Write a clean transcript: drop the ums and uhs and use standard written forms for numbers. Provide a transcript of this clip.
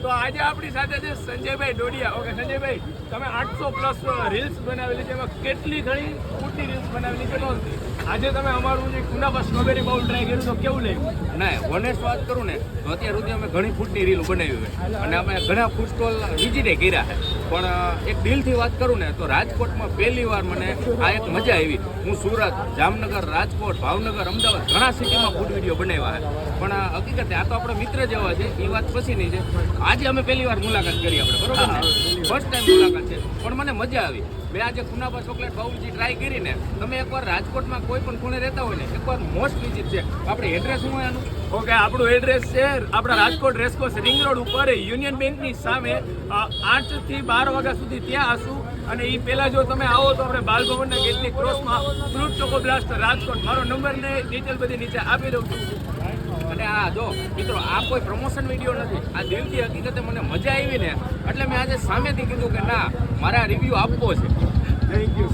તો આજે આપણી સાથે છે સંજયભાઈ ડોડિયા. ઓકે સંજયભાઈ, તમે 800+ રીલ્સ બનાવેલી છે, એમાં કેટલી ઘણી ફૂડની રીલ્સ બનાવેલી છે નોંધતી. આજે તમે અમારું જે કુનાબા સ્ટ્રોબેરી બાઉલ ટ્રાય કર્યું તો કેવું લાગ્યું? ના, ઓનેસ્ટ વાત કરું ને તો અત્યાર સુધી અમે ઘણી ફૂડની રીલ બનાવી હોય અને અમે ઘણા ફૂડ સ્ટોલ વિઝિટે કર્યા છે, પણ એક દિલથી વાત કરું ને તો રાજકોટમાં પહેલી વાર મને આ એક મજા આવી. હું સુરત, જામનગર, રાજકોટ, ભાવનગર, અમદાવાદ ઘણા સિટીમાં ફૂડ વિડીયો બનાવ્યા છે, પણ હકીકતે આ તો આપણા મિત્ર જેવા છે, એ વાત પછીની છે. આજે અમે પહેલી વાર મુલાકાત કરી આપણે, બરોબર ને? ફર્સ્ટ ટાઈમ મુલાકાત છે, પણ મને મજા આવી. મેં આજે કુનાબા ચોકલેટ બાઉલ જે ટ્રાય કરીને, તમે એકવાર રાજકોટમાં કોઈ પણ ખૂણે રહેતા હોય ને, એકવાર મોસ્ટ વિઝિટ છે. આપણે એડ્રેસ શું એનું? ઓકે, આપણું એડ્રેસ છે આપણા રાજકોટ રેસકોર્સ રિંગ રોડ ઉપર યુનિયન બેંકની સામે 8 થી 12 વાગ્યા સુધી ત્યાં હશું. અને એ પહેલાં જો તમે આવો તો આપણે બાલભવનના ગેટની ક્રોસમાં ફ્રૂટ ચોકો બ્લાસ્ટ રાજકોટ, મારો નંબર ને ડિટેલ બધી નીચે આપી દઉં છું. અને આ જો મિત્રો, આ કોઈ પ્રમોશન વિડીયો નથી, આ દિલથી હકીકતે મને મજા આવી ને એટલે મેં આજે સામેથી કીધું કે ના, મારે આ રિવ્યૂ આપવો છે. Thank you.